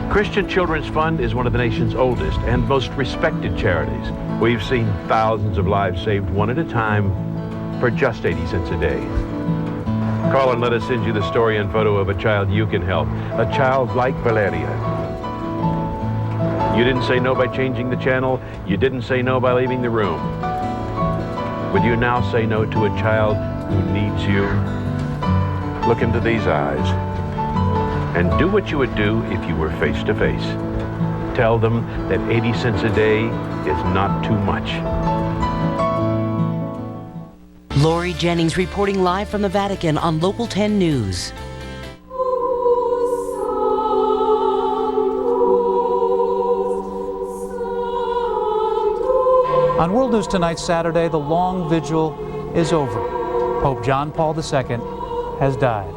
Christian Children's Fund is one of the nation's oldest and most respected charities. We've seen thousands of lives saved one at a time for just 80 cents a day. Call and let us send you the story and photo of a child you can help, a child like Valeria. You didn't say no by changing the channel. You didn't say no by leaving the room. Would you now say no to a child who needs you? Look into these eyes and do what you would do if you were face to face. Tell them that 80 cents a day is not too much. Lori Jennings reporting live from the Vatican on Local 10 News. On World News Tonight, Saturday, the long vigil is over. Pope John Paul II has died.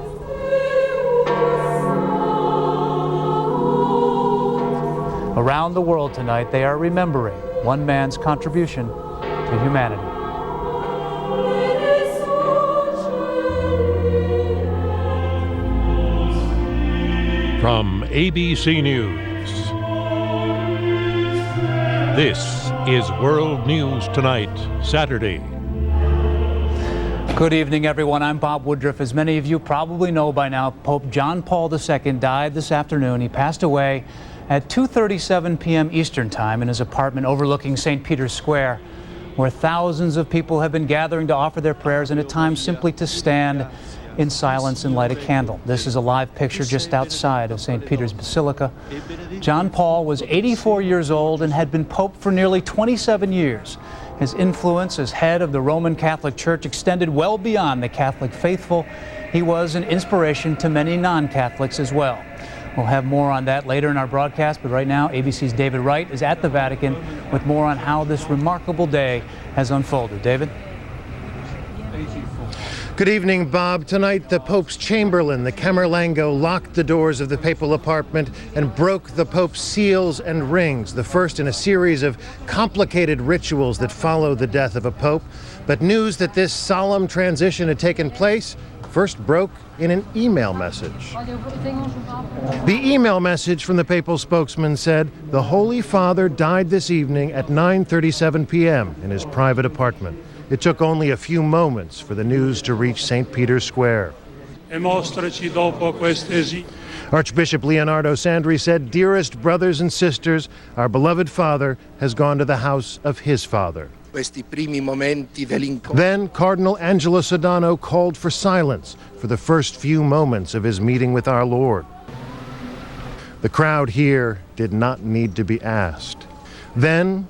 Around the world tonight, they are remembering one man's contribution to humanity. From ABC News, this is World News Tonight, Saturday. Good evening, everyone. I'm Bob Woodruff. As many of you probably know by now, Pope John Paul II died this afternoon. He passed away at 2:37 p.m. Eastern Time in his apartment overlooking St. Peter's Square, where thousands of people have been gathering to offer their prayers and at times simply to stand in silence and light a candle. This is a live picture just outside of St. Peter's Basilica. John Paul was 84 years old and had been Pope for nearly 27 years. His influence as head of the Roman Catholic Church extended well beyond the Catholic faithful. He was an inspiration to many non-Catholics as well. We'll have more on that later in our broadcast, but right now ABC's David Wright is at the Vatican with more on how this remarkable day has unfolded. David? Good evening, Bob. Tonight, the Pope's Chamberlain, the Camerlengo, locked the doors of the papal apartment and broke the Pope's seals and rings, the first in a series of complicated rituals that follow the death of a Pope. But news that this solemn transition had taken place first broke in an email message. The email message from the papal spokesman said, "The Holy Father died this evening at 9:37 p.m. in his private apartment." It took only a few moments for the news to reach St. Peter's Square. Archbishop Leonardo Sandri said, "Dearest brothers and sisters, our beloved Father has gone to the house of his Father." Then Cardinal Angelo Sodano called for silence for the first few moments of his meeting with our Lord. The crowd here did not need to be asked. Then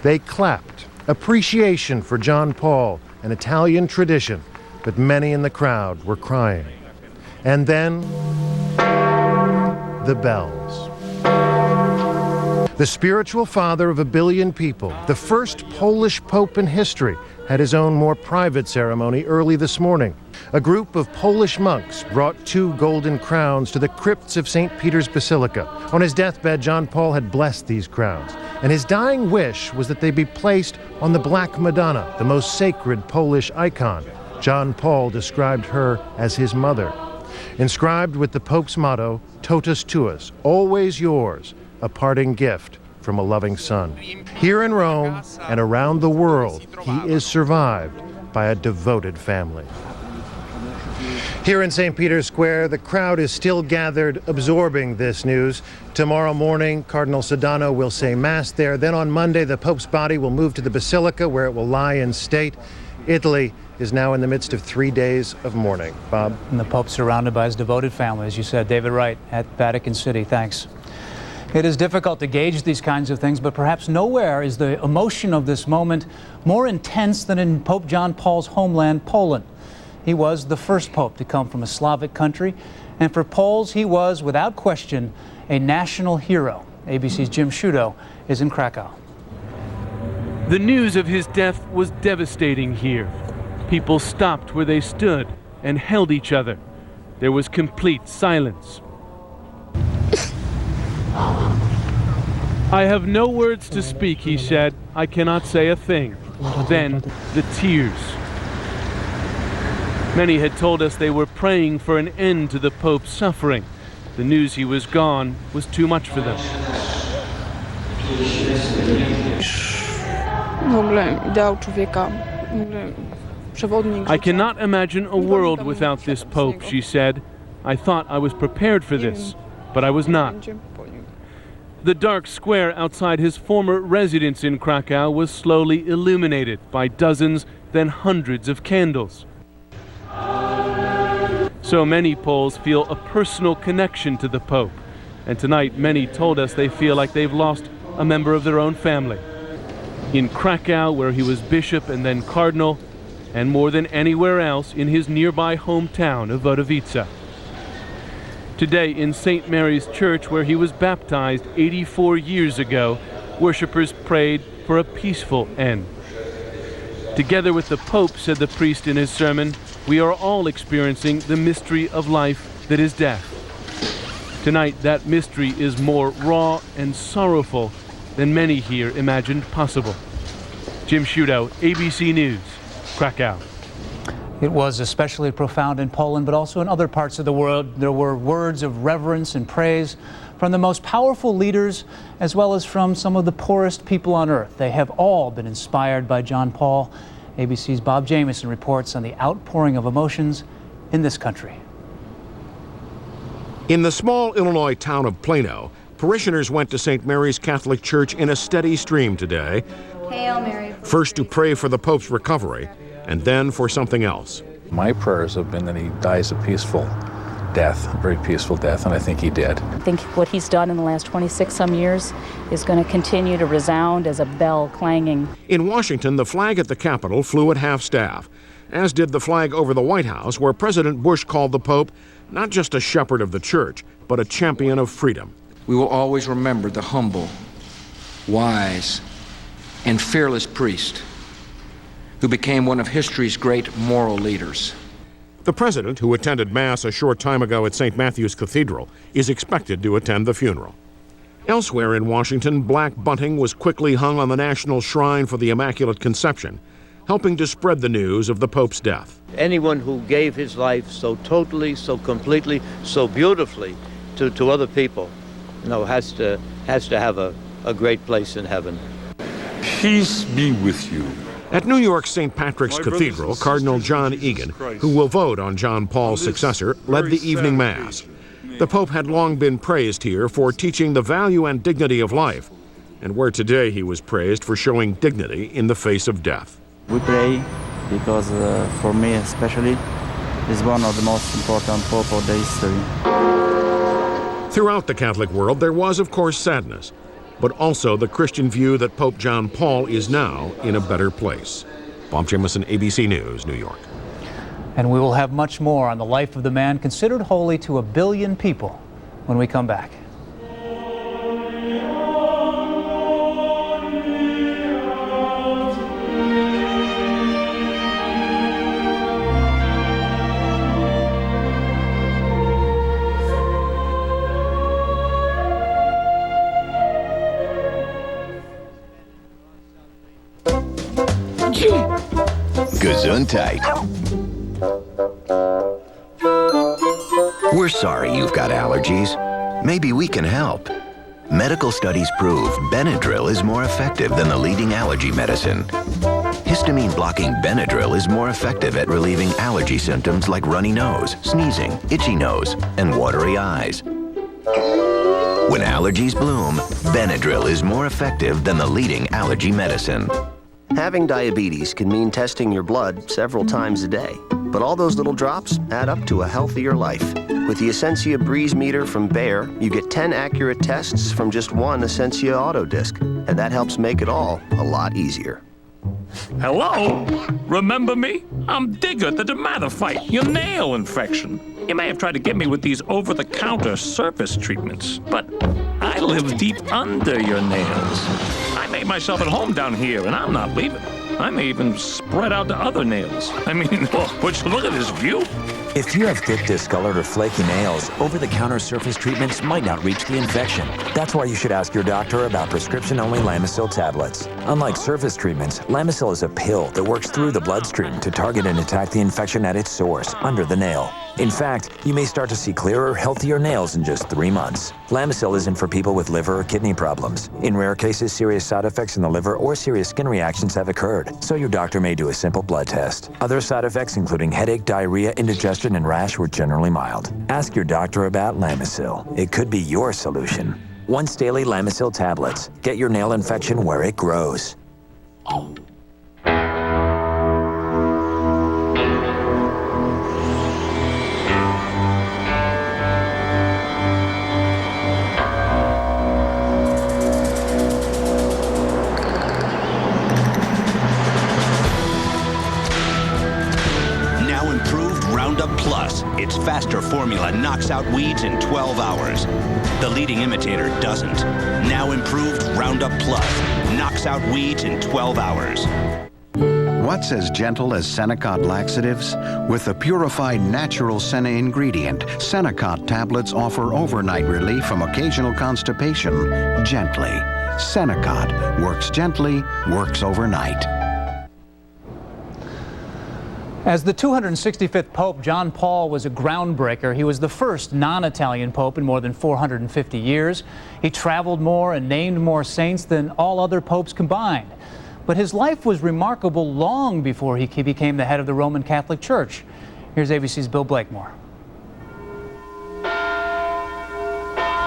they clapped. Appreciation for John Paul, an Italian tradition, but many in the crowd were crying. And then the bells. The spiritual father of 1 billion people, the first Polish pope in history, had his own more private ceremony early this morning. A group of Polish monks brought 2 golden crowns to the crypts of St. Peter's Basilica. On his deathbed, John Paul had blessed these crowns, and his dying wish was that they be placed on the Black Madonna, the most sacred Polish icon. John Paul described her as his mother. Inscribed with the Pope's motto, Totus Tuus, always yours, a parting gift from a loving son. Here in Rome and around the world, he is survived by a devoted family. Here in St. Peter's Square, the crowd is still gathered, absorbing this news. Tomorrow morning, Cardinal Sodano will say Mass there. Then on Monday, the Pope's body will move to the Basilica, where it will lie in state. Italy is now in the midst of 3 days of mourning. Bob? And the Pope surrounded by his devoted family, as you said. David Wright at Vatican City. Thanks. It is difficult to gauge these kinds of things, but perhaps nowhere is the emotion of this moment more intense than in Pope John Paul's homeland, Poland. He was the first pope to come from a Slavic country, and for Poles, he was, without question, a national hero. ABC's Jim Sciutto is in Krakow. The news of his death was devastating here. People stopped where they stood and held each other. There was complete silence. "I have no words to speak," he said. "I cannot say a thing." Then the tears. Many had told us they were praying for an end to the Pope's suffering. The news he was gone was too much for them. I cannot imagine a world without this Pope, she said. I thought I was prepared for this, but I was not. The dark square outside his former residence in Krakow was slowly illuminated by dozens, then hundreds of candles. So many Poles feel a personal connection to the Pope, and tonight many told us they feel like they've lost a member of their own family. In Krakow, where he was bishop and then cardinal, and more than anywhere else in his nearby hometown of Wodowice. Today in St. Mary's Church, where he was baptized 84 years ago, worshippers prayed for a peaceful end. Together with the Pope, said the priest in his sermon, we are all experiencing the mystery of life that is death. Tonight, that mystery is more raw and sorrowful than many here imagined possible. Jim Shudo, ABC News, Krakow. It was especially profound in Poland, but also in other parts of the world. There were words of reverence and praise from the most powerful leaders, as well as from some of the poorest people on earth. They have all been inspired by John Paul. ABC's Bob Jamieson reports on the outpouring of emotions in this country. In the small Illinois town of Plano, parishioners went to St. Mary's Catholic Church in a steady stream today. Hail Mary. First to pray for the Pope's recovery, and then for something else. My prayers have been that he dies a peaceful death, a very peaceful death, and I think he did. I think what he's done in the last 26-some years is going to continue to resound as a bell clanging. In Washington, the flag at the Capitol flew at half-staff, as did the flag over the White House, where President Bush called the Pope not just a shepherd of the church, but a champion of freedom. We will always remember the humble, wise, and fearless priest who became one of history's great moral leaders. The president, who attended Mass a short time ago at St. Matthew's Cathedral, is expected to attend the funeral. Elsewhere in Washington, black bunting was quickly hung on the National Shrine for the Immaculate Conception, helping to spread the news of the Pope's death. Anyone who gave his life so totally, so completely, so beautifully to other people, has to have a great place in heaven. Peace be with you. At New York's St. Patrick's Cathedral, Cardinal John Egan, who will vote on John Paul's successor, led the evening Mass. The Pope had long been praised here for teaching the value and dignity of life, and where today he was praised for showing dignity in the face of death. We pray because for me especially, is one of the most important Pope of the history. Throughout the Catholic world, there was, of course, sadness, but also the Christian view that Pope John Paul is now in a better place. Bob Jamieson, ABC News, New York. And we will have much more on the life of the man considered holy to 1 billion people when we come back. Gesundheit. We're sorry you've got allergies. Maybe we can help. Medical studies prove Benadryl is more effective than the leading allergy medicine. Histamine-blocking Benadryl is more effective at relieving allergy symptoms like runny nose, sneezing, itchy nose, and watery eyes. When allergies bloom, Benadryl is more effective than the leading allergy medicine. Having diabetes can mean testing your blood several times a day, but all those little drops add up to a healthier life. With the Essentia Breeze Meter from Bayer, you get 10 accurate tests from just one Essentia Auto Disc, and that helps make it all a lot easier. Hello? Remember me? I'm Digger, the dermatophyte, your nail infection. You may have tried to get me with these over-the-counter surface treatments, but I live deep under your nails. I made myself at home down here, and I'm not leaving. I may even spread out to other nails. I mean, would you look at this view? If you have thick, discolored, or flaky nails, over-the-counter surface treatments might not reach the infection. That's why you should ask your doctor about prescription-only Lamisil tablets. Unlike surface treatments, Lamisil is a pill that works through the bloodstream to target and attack the infection at its source, under the nail. In fact, you may start to see clearer, healthier nails in just 3 months. Lamisil isn't for people with liver or kidney problems. In rare cases, serious side effects in the liver or serious skin reactions have occurred, so your doctor may do a simple blood test. Other side effects, including headache, diarrhea, indigestion, and rash, were generally mild. Ask your doctor about Lamisil. It could be your solution. Once daily Lamisil tablets. Get your nail infection where it grows. Its faster formula knocks out weeds in 12 hours. The leading imitator doesn't. Now improved Roundup Plus knocks out weeds in 12 hours. What's as gentle as Senecot laxatives? With the purified natural Sena ingredient, Senecot tablets offer overnight relief from occasional constipation, gently. Senecot works gently, works overnight. As the 265th Pope, John Paul was a groundbreaker. He was the first non-Italian Pope in more than 450 years. He traveled more and named more saints than all other popes combined. But his life was remarkable long before he became the head of the Roman Catholic Church. Here's ABC's Bill Blakemore.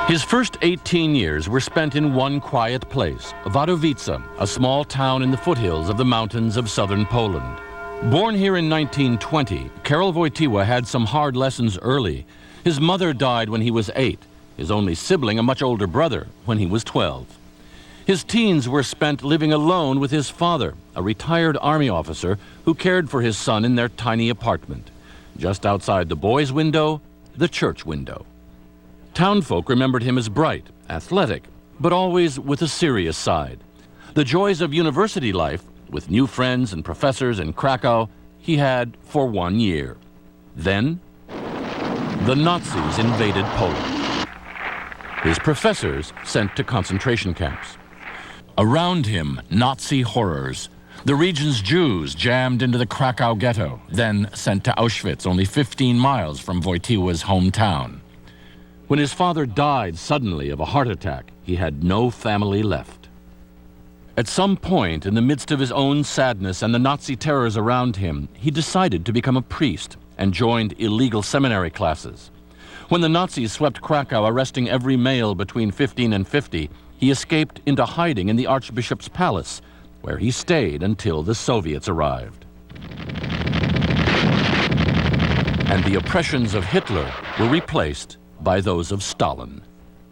His first 18 years were spent in one quiet place, Wadowice, a small town in the foothills of the mountains of southern Poland. Born here in 1920, Karol Wojtyła had some hard lessons early. His mother died when he was 8, his only sibling, a much older brother, when he was 12. His teens were spent living alone with his father, a retired army officer who cared for his son in their tiny apartment. Just outside the boys' window, the church window. Townfolk remembered him as bright, athletic, but always with a serious side. The joys of university life, with new friends and professors in Krakow, he had for 1 year. Then, the Nazis invaded Poland. His professors sent to concentration camps. Around him, Nazi horrors. The region's Jews jammed into the Krakow ghetto, then sent to Auschwitz, only 15 miles from Wojtyła's hometown. When his father died suddenly of a heart attack, he had no family left. At some point, in the midst of his own sadness and the Nazi terrors around him, he decided to become a priest and joined illegal seminary classes. When the Nazis swept Krakow, arresting every male between 15 and 50, he escaped into hiding in the Archbishop's palace, where he stayed until the Soviets arrived. And the oppressions of Hitler were replaced by those of Stalin.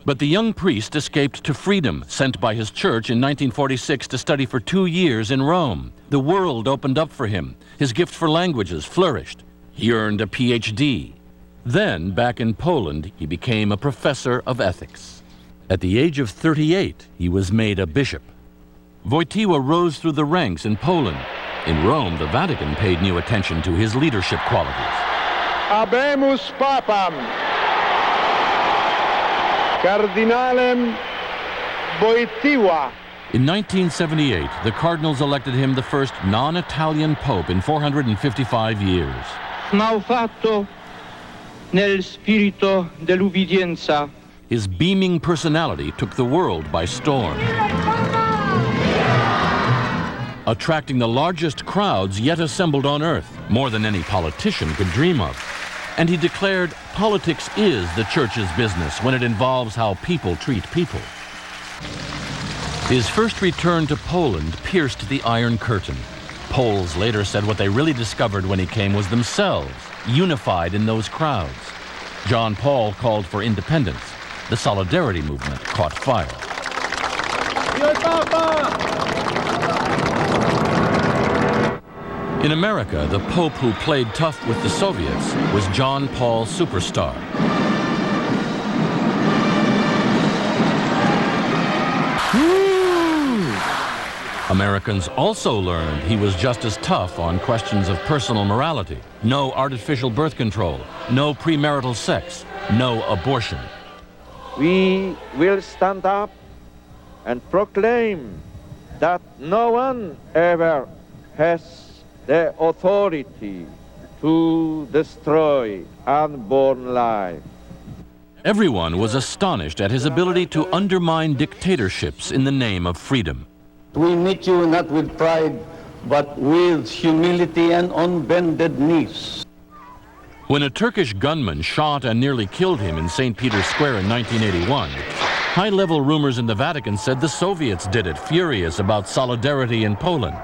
But the young priest escaped to freedom, sent by his church in 1946 to study for 2 years in Rome. The world opened up for him. His gift for languages flourished. He earned a PhD. Then, back in Poland, he became a professor of ethics. At the age of 38, he was made a bishop. Wojtyła rose through the ranks in Poland. In Rome, the Vatican paid new attention to his leadership qualities. Habemus Papam, Cardinalem Wojtyła. In 1978, the cardinals elected him the first non-Italian pope in 455 years. Malfatto nel spirito dell'ubbidienza. His beaming personality took the world by storm, attracting the largest crowds yet assembled on earth, more than any politician could dream of. And he declared, politics is the church's business when it involves how people treat people. His first return to Poland pierced the Iron Curtain. Poles later said what they really discovered when he came was themselves, unified in those crowds. John Paul called for independence. The Solidarity movement caught fire. In America, the Pope who played tough with the Soviets was John Paul Superstar. A Americans also learned he was just as tough on questions of personal morality. No artificial birth control, no premarital sex, no abortion. We will stand up and proclaim that no one ever has the authority to destroy unborn life. Everyone was astonished at his ability to undermine dictatorships in the name of freedom. We meet you not with pride, but with humility and on bended knees. When a Turkish gunman shot and nearly killed him in St. Peter's Square in 1981, high-level rumors in the Vatican said the Soviets did it, furious about solidarity in Poland.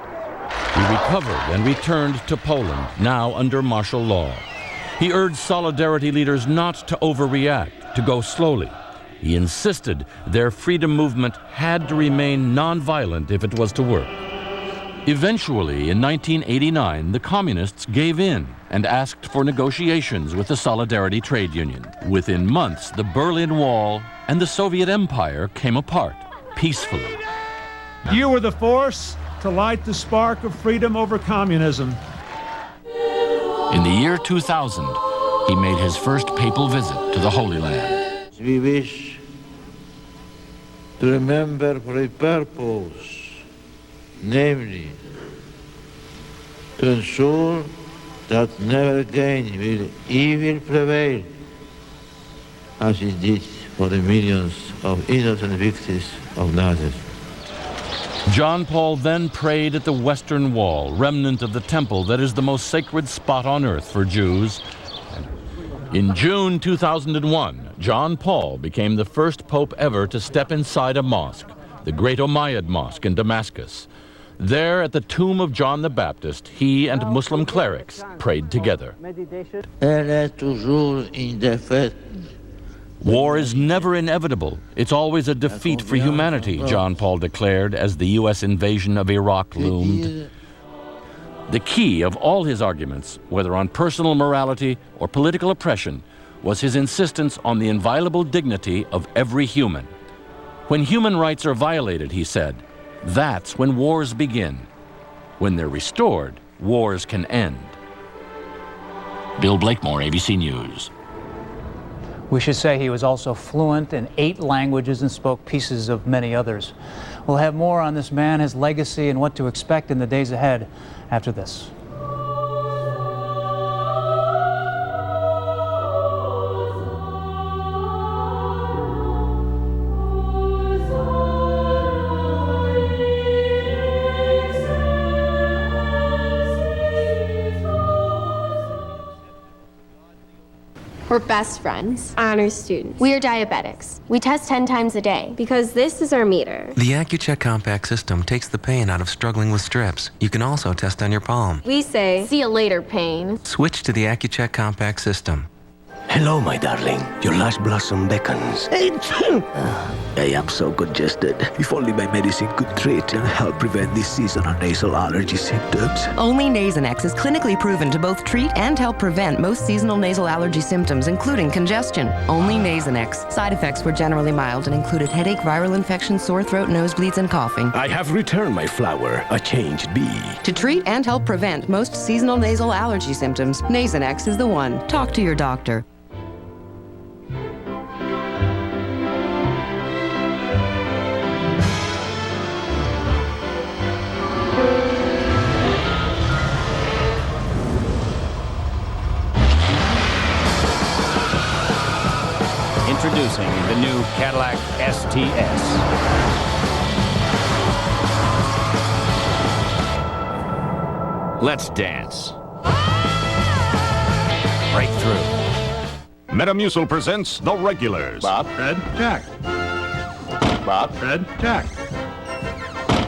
He recovered and returned to Poland, now under martial law. He urged solidarity leaders not to overreact, to go slowly. He insisted their freedom movement had to remain nonviolent if it was to work. Eventually, in 1989, the communists gave in and asked for negotiations with the Solidarity Trade Union. Within months, the Berlin Wall and the Soviet Empire came apart, peacefully. You were the force to light the spark of freedom over communism. In the year 2000, he made his first papal visit to the Holy Land. We wish to remember for a purpose, namely, to ensure that never again will evil prevail, as it did for the millions of innocent victims of Nazis. John Paul then prayed at the Western Wall, remnant of the temple that is the most sacred spot on earth for Jews. In June 2001, John Paul became the first pope ever to step inside a mosque, the Great Umayyad Mosque in Damascus. There, at the tomb of John the Baptist, he and Muslim clerics prayed together. War is never inevitable. It's always a defeat for humanity, John Paul declared as the U.S. invasion of Iraq loomed. The key of all his arguments, whether on personal morality or political oppression, was his insistence on the inviolable dignity of every human. When human rights are violated, he said, that's when wars begin. When they're restored, wars can end. Bill Blakemore, ABC News. We should say he was also fluent in 8 languages and spoke pieces of many others. We'll have more on this man, his legacy, and what to expect in the days ahead after this. We're best friends, honor students. We are diabetics. We test 10 times a day because this is our meter. The AccuCheck Compact system takes the pain out of struggling with strips. You can also test on your palm. We say, see you later, pain. Switch to the AccuCheck Compact system. Hello, my darling. Your last blossom beckons. I am so congested. If only my medicine could treat and help prevent these seasonal nasal allergy symptoms. Only Nasonex is clinically proven to both treat and help prevent most seasonal nasal allergy symptoms, including congestion. Only Nasonex. Side effects were generally mild and included headache, viral infection, sore throat, nosebleeds, and coughing. I have returned my flower, a changed bee. To treat and help prevent most seasonal nasal allergy symptoms, Nasonex is the one. Talk to your doctor. Introducing the new Cadillac STS. Let's dance. Break through. Metamucil presents The Regulars. Bob, Fred, Jack. Bob, Fred, Jack.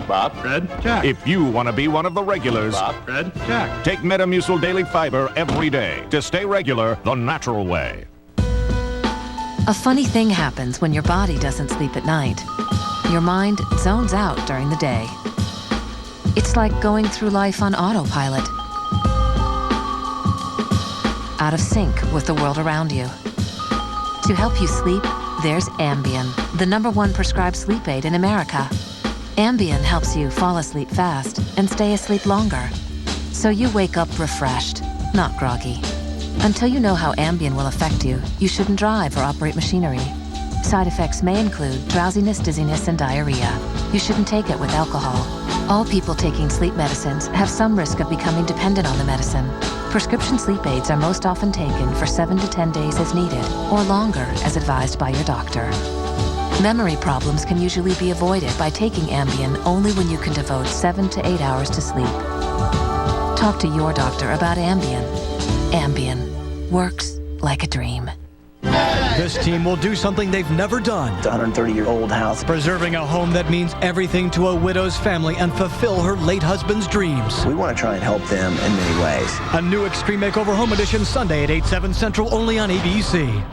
Bob, Fred, Jack. If you want to be one of the regulars, Bob, Fred, Jack. Take Metamucil Daily Fiber every day to stay regular the natural way. A funny thing happens when your body doesn't sleep at night. Your mind zones out during the day. It's like going through life on autopilot, out of sync with the world around you. To help you sleep, there's Ambien, the #1 prescribed sleep aid in America. Ambien helps you fall asleep fast and stay asleep longer. So you wake up refreshed, not groggy. Until you know how Ambien will affect you, you shouldn't drive or operate machinery. Side effects may include drowsiness, dizziness, and diarrhea. You shouldn't take it with alcohol. All people taking sleep medicines have some risk of becoming dependent on the medicine. Prescription sleep aids are most often taken for 7 to 10 days as needed, or longer as advised by your doctor. Memory problems can usually be avoided by taking Ambien only when you can devote 7 to 8 hours to sleep. Talk to your doctor about Ambien. Ambien works like a dream. This team will do something they've never done. It's a 130-year-old house. Preserving a home that means everything to a widow's family and fulfill her late husband's dreams. We want to try and help them in many ways. A new Extreme Makeover Home Edition Sunday at 8, 7 Central, only on ABC.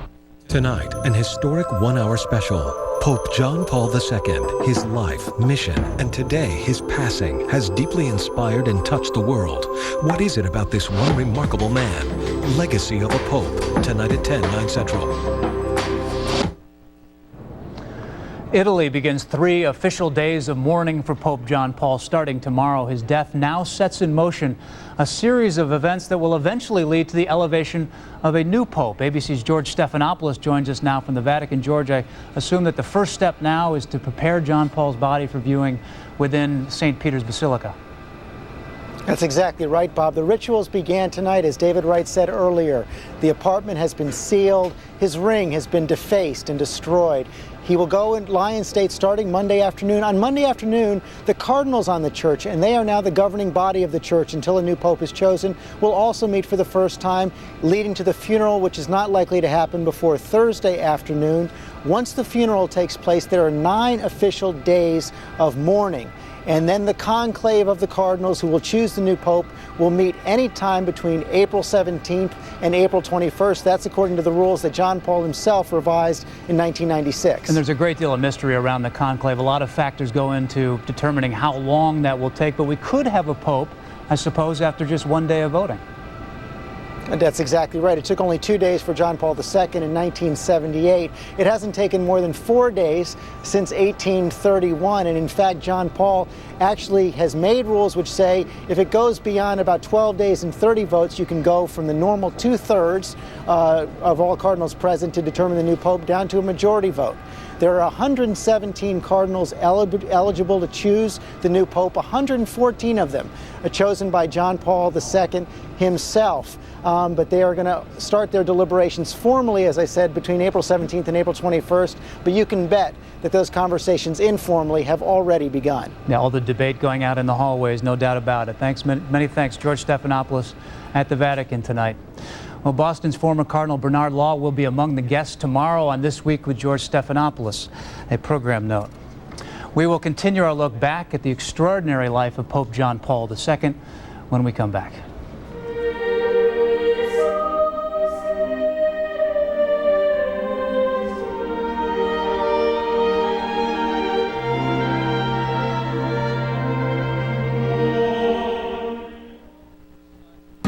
Tonight, an historic one-hour special. Pope John Paul II, his life, mission, and today his passing has deeply inspired and touched the world. What is it about this one remarkable man? Legacy of a Pope. Tonight at 10, 9 Central. Italy begins 3 official days of mourning for Pope John Paul starting tomorrow. His death now sets in motion a series of events that will eventually lead to the elevation of a new pope. ABC's George Stephanopoulos joins us now from the Vatican. George, I assume that the first step now is to prepare John Paul's body for viewing within St. Peter's Basilica. That's exactly right, Bob. The rituals began tonight, as David Wright said earlier. The apartment has been sealed. His ring has been defaced and destroyed. He will go and lie in state starting Monday afternoon. On Monday afternoon, the cardinals on the church, and they are now the governing body of the church until a new pope is chosen, will also meet for the first time, leading to the funeral, which is not likely to happen before Thursday afternoon. Once the funeral takes place, there are 9 official days of mourning. And then the conclave of the cardinals who will choose the new pope will meet any time between April 17th and April 21st. That's according to the rules that John Paul himself revised in 1996. And there's a great deal of mystery around the conclave. A lot of factors go into determining how long that will take, but we could have a pope, I suppose, after just 1 day of voting. That's exactly right. It took only 2 days for John Paul II in 1978. It hasn't taken more than 4 days since 1831. And in fact, John Paul actually has made rules which say if it goes beyond about 12 days and 30 votes, you can go from the normal 2/3 of all cardinals present to determine the new pope down to a majority vote. There are 117 cardinals eligible to choose the new pope, 114 of them are chosen by John Paul II himself. But they are going to start their deliberations formally, as I said, between April 17th and April 21st. But you can bet that those conversations informally have already begun. Yeah, all the debate going out in the hallways, no doubt about it. Thanks, many thanks, George Stephanopoulos at the Vatican tonight. Well, Boston's former Cardinal Bernard Law will be among the guests tomorrow on This Week with George Stephanopoulos. A program note. We will continue our look back at the extraordinary life of Pope John Paul II when we come back.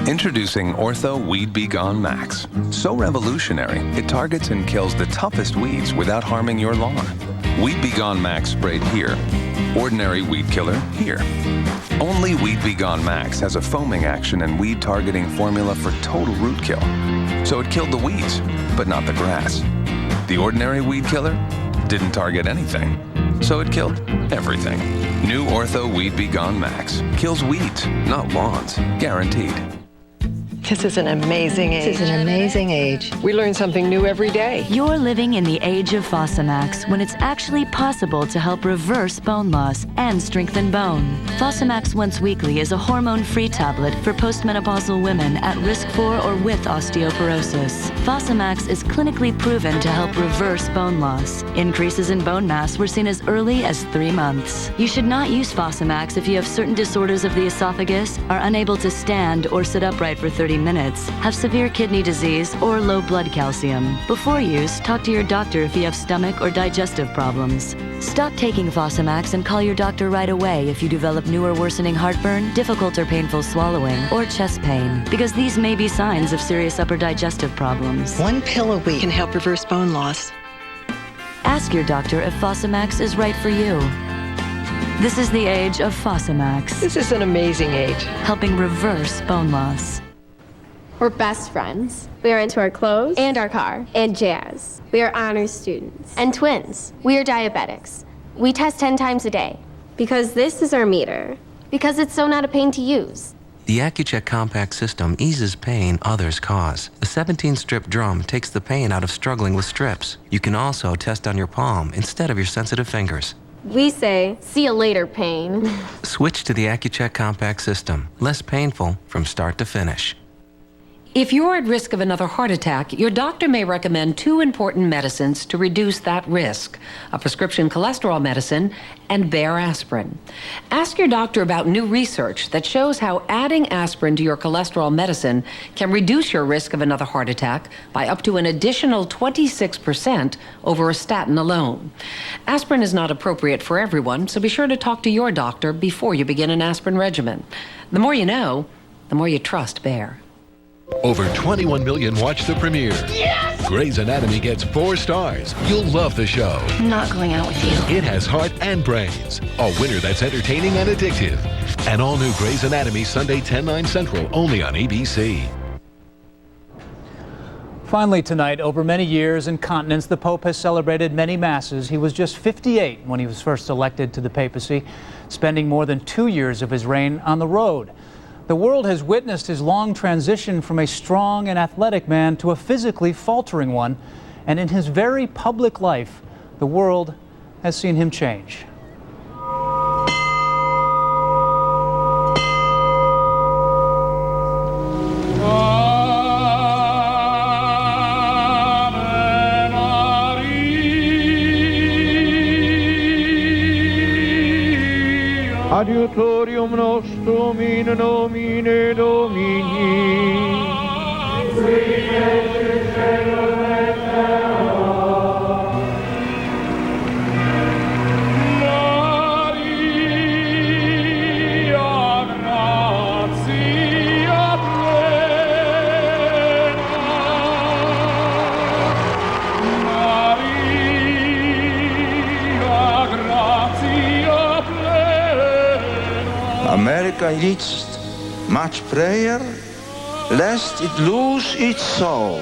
Introducing Ortho Weed Be Gone Max. So revolutionary, it targets and kills the toughest weeds without harming your lawn. Weed Be Gone Max sprayed here. Ordinary weed killer here. Only Weed Be Gone Max has a foaming action and weed targeting formula for total root kill. So it killed the weeds, but not the grass. The ordinary weed killer didn't target anything. So it killed everything. New Ortho Weed Be Gone Max. Kills weeds, not lawns. Guaranteed. This is an amazing age. This is an amazing age. We learn something new every day. You're living in the age of Fosamax, when it's actually possible to help reverse bone loss and strengthen bone. Fosamax Once Weekly is a hormone-free tablet for postmenopausal women at risk for or with osteoporosis. Fosamax is clinically proven to help reverse bone loss. Increases in bone mass were seen as early as 3 months. You should not use Fosamax if you have certain disorders of the esophagus, are unable to stand or sit upright for 30 minutes, have severe kidney disease, or low blood calcium. Before use, talk to your doctor if you have stomach or digestive problems. Stop taking Fosamax and call your doctor right away if you develop new or worsening heartburn, difficult or painful swallowing, or chest pain, because these may be signs of serious upper digestive problems. 1 pill a week can help reverse bone loss. Ask your doctor if Fosamax is right for you. This is the age of Fosamax. This is an amazing age. Helping reverse bone loss. We're best friends. We are into our clothes and our car and jazz. We are honors students and twins. We are diabetics. We test 10 times a day because this is our meter. Because it's so not a pain to use. The Accu-Check Compact System eases pain others cause. The 17-strip drum takes the pain out of struggling with strips. You can also test on your palm instead of your sensitive fingers. We say, see you later, pain. Switch to the Accu-Check Compact System. Less painful from start to finish. If you're at risk of another heart attack, your doctor may recommend 2 important medicines to reduce that risk: a prescription cholesterol medicine and Bayer aspirin. Ask your doctor about new research that shows how adding aspirin to your cholesterol medicine can reduce your risk of another heart attack by up to an additional 26% over a statin alone. Aspirin is not appropriate for everyone, so be sure to talk to your doctor before you begin an aspirin regimen. The more you know, the more you trust Bayer. Over 21 million watched the premiere. Yes! Grey's Anatomy gets 4 stars. You'll love the show. I'm not going out with you. It has heart and brains. A winner that's entertaining and addictive. An all-new Grey's Anatomy, Sunday 10/9 Central, only on ABC. Finally tonight, over many years and continents, the Pope has celebrated many masses. He was just 58 when he was first elected to the papacy, spending more than 2 years of his reign on the road. The world has witnessed his long transition from a strong and athletic man to a physically faltering one, and in his very public life, the world has seen him change. Adiutorium nostrum in nomine Domini. America needs much prayer, lest it lose its soul.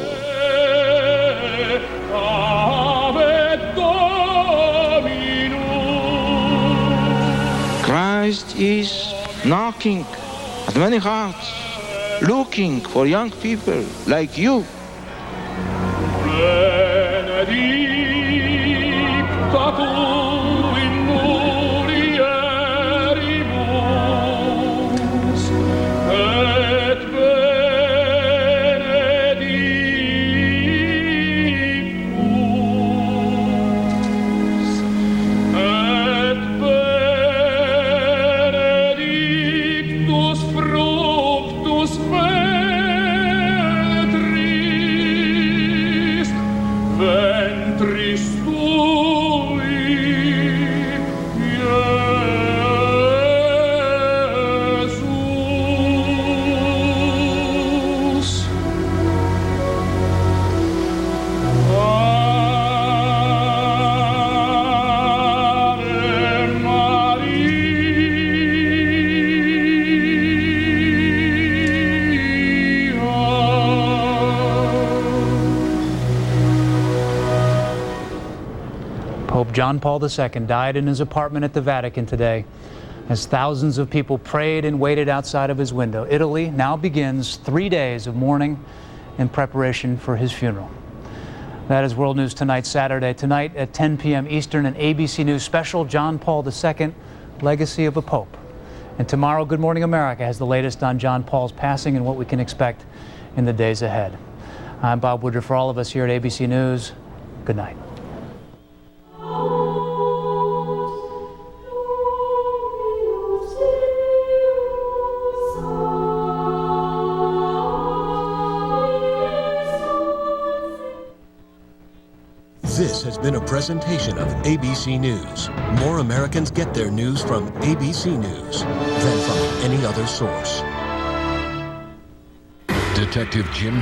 Christ is knocking at many hearts, looking for young people like you. Pope John Paul II died in his apartment at the Vatican today as thousands of people prayed and waited outside of his window. Italy now begins 3 days of mourning in preparation for his funeral. That is World News Tonight, Saturday. Tonight at 10 p.m. Eastern, an ABC News special, John Paul II, Legacy of a Pope. And tomorrow, Good Morning America has the latest on John Paul's passing and what we can expect in the days ahead. I'm Bob Woodruff. For all of us here at ABC News, good night. This has been a presentation of ABC News. More Americans get their news from ABC News than from any other source. Detective Jim